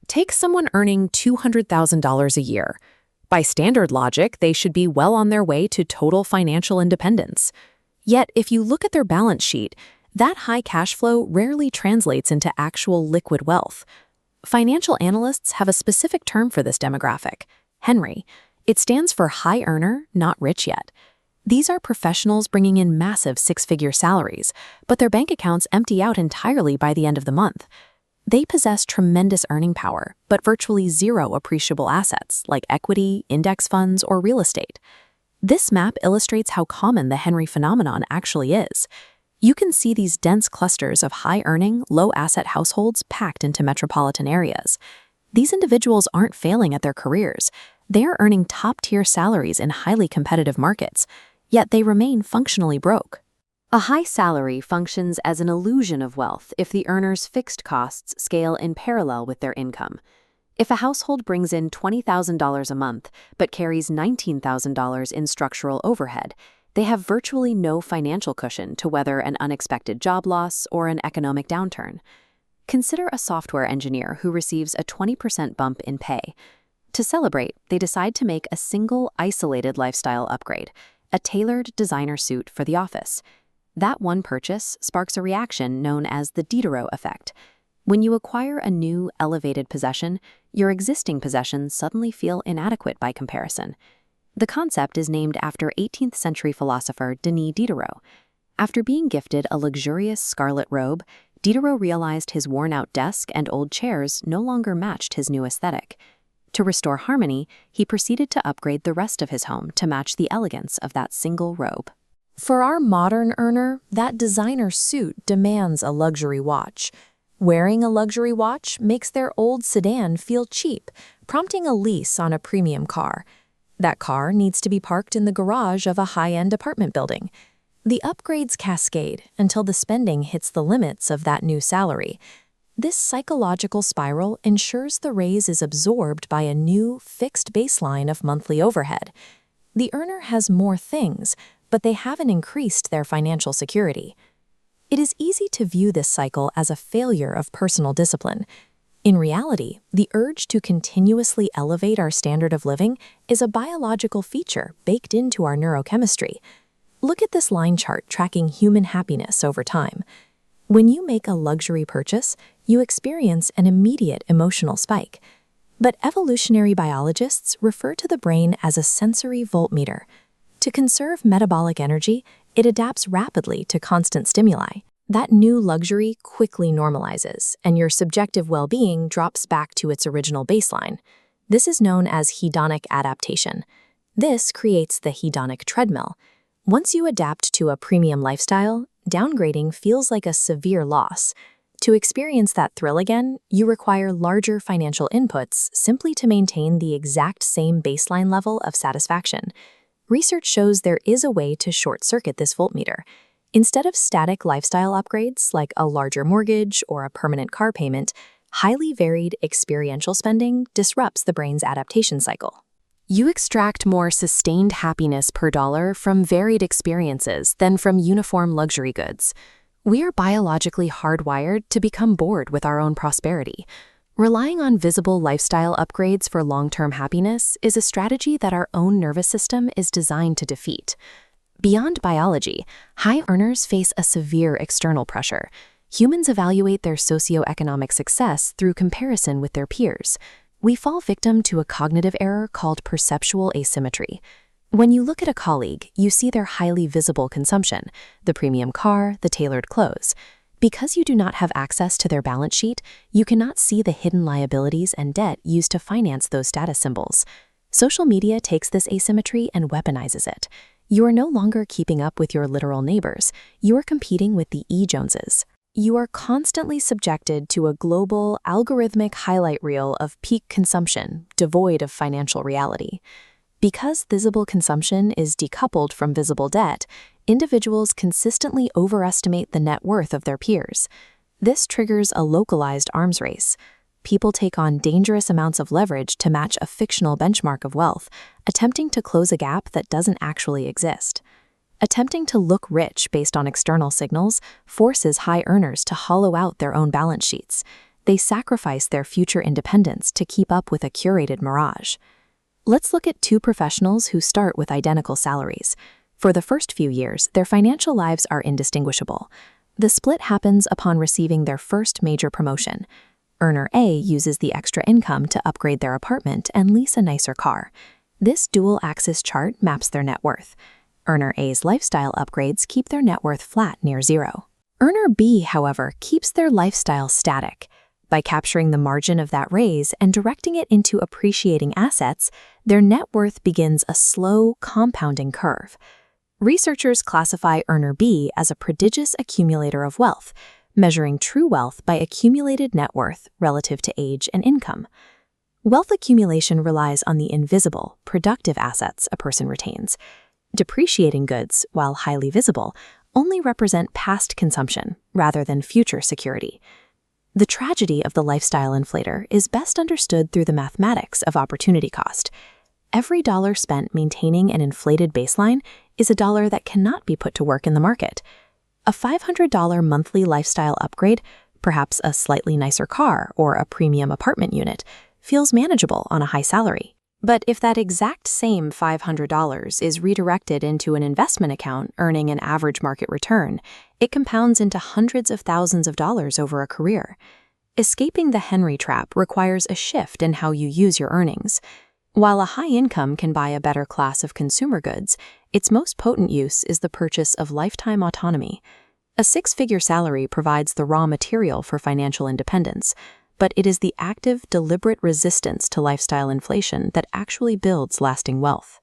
Take someone earning $200,000 a year. By standard logic, they should be well on their way to total financial independence. Yet, if you look at their balance sheet, that high cash flow rarely translates into actual liquid wealth. Financial analysts have a specific term for this demographic, Henry. It stands for high earner, not rich yet. These are professionals bringing in massive six-figure salaries, but their bank accounts empty out entirely by the end of the month. They possess tremendous earning power, but virtually zero appreciable assets like equity, index funds, or real estate. This map illustrates how common the Henry phenomenon actually is. You can see these dense clusters of high-earning, low-asset households packed into metropolitan areas. These individuals aren't failing at their careers. They are earning top-tier salaries in highly competitive markets, yet they remain functionally broke. A high salary functions as an illusion of wealth if the earner's fixed costs scale in parallel with their income. If a household brings in $20,000 a month but carries $19,000 in structural overhead, they have virtually no financial cushion to weather an unexpected job loss or an economic downturn. Consider a software engineer who receives a 20% bump in pay. To celebrate, they decide to make a single, isolated lifestyle upgrade, a tailored designer suit for the office. That one purchase sparks a reaction known as the Diderot effect. When you acquire a new, elevated possession, your existing possessions suddenly feel inadequate by comparison. The concept is named after 18th century philosopher Denis Diderot. After being gifted a luxurious scarlet robe, Diderot realized his worn-out desk and old chairs no longer matched his new aesthetic. To restore harmony, he proceeded to upgrade the rest of his home to match the elegance of that single robe. For our modern earner, that designer suit demands a luxury watch. Wearing a luxury watch makes their old sedan feel cheap, prompting a lease on a premium car. That car needs to be parked in the garage of a high-end apartment building. The upgrades cascade until the spending hits the limits of that new salary. This psychological spiral ensures the raise is absorbed by a new, fixed baseline of monthly overhead. The earner has more things, but they haven't increased their financial security. It is easy to view this cycle as a failure of personal discipline. In reality, the urge to continuously elevate our standard of living is a biological feature baked into our neurochemistry. Look at this line chart tracking human happiness over time. When you make a luxury purchase, you experience an immediate emotional spike. But evolutionary biologists refer to the brain as a sensory voltmeter. To conserve metabolic energy, it adapts rapidly to constant stimuli. That new luxury quickly normalizes, and your subjective well-being drops back to its original baseline. This is known as hedonic adaptation. This creates the hedonic treadmill. Once you adapt to a premium lifestyle, downgrading feels like a severe loss. To experience that thrill again, you require larger financial inputs simply to maintain the exact same baseline level of satisfaction. Research shows there is a way to short-circuit this voltmeter. Instead of static lifestyle upgrades like a larger mortgage or a permanent car payment, highly varied experiential spending disrupts the brain's adaptation cycle. You extract more sustained happiness per dollar from varied experiences than from uniform luxury goods. We are biologically hardwired to become bored with our own prosperity. Relying on visible lifestyle upgrades for long-term happiness is a strategy that our own nervous system is designed to defeat. Beyond biology, high earners face a severe external pressure. Humans evaluate their socioeconomic success through comparison with their peers. We fall victim to a cognitive error called perceptual asymmetry. When you look at a colleague, you see their highly visible consumption, the premium car, the tailored clothes. Because you do not have access to their balance sheet, you cannot see the hidden liabilities and debt used to finance those status symbols. Social media takes this asymmetry and weaponizes it. You are no longer keeping up with your literal neighbors. You are competing with the E. Joneses. You are constantly subjected to a global, algorithmic highlight reel of peak consumption, devoid of financial reality. Because visible consumption is decoupled from visible debt, individuals consistently overestimate the net worth of their peers. This triggers a localized arms race. People take on dangerous amounts of leverage to match a fictional benchmark of wealth, attempting to close a gap that doesn't actually exist. Attempting to look rich based on external signals forces high earners to hollow out their own balance sheets. They sacrifice their future independence to keep up with a curated mirage. Let's look at two professionals who start with identical salaries. For the first few years, their financial lives are indistinguishable. The split happens upon receiving their first major promotion. Earner A uses the extra income to upgrade their apartment and lease a nicer car. This dual-axis chart maps their net worth. Earner A's lifestyle upgrades keep their net worth flat near zero. Earner B, however, keeps their lifestyle static. By capturing the margin of that raise and directing it into appreciating assets, their net worth begins a slow, compounding curve. Researchers classify Earner B as a prodigious accumulator of wealth, measuring true wealth by accumulated net worth relative to age and income. Wealth accumulation relies on the invisible, productive assets a person retains. Depreciating goods, while highly visible, only represent past consumption rather than future security. The tragedy of the lifestyle inflator is best understood through the mathematics of opportunity cost. Every dollar spent maintaining an inflated baseline is a dollar that cannot be put to work in the market. A $500 monthly lifestyle upgrade, perhaps a slightly nicer car or a premium apartment unit, feels manageable on a high salary. But if that exact same $500 is redirected into an investment account earning an average market return, it compounds into hundreds of thousands of dollars over a career. Escaping the Henry trap requires a shift in how you use your earnings. While a high income can buy a better class of consumer goods, its most potent use is the purchase of lifetime autonomy. A six-figure salary provides the raw material for financial independence, but it is the active, deliberate resistance to lifestyle inflation that actually builds lasting wealth.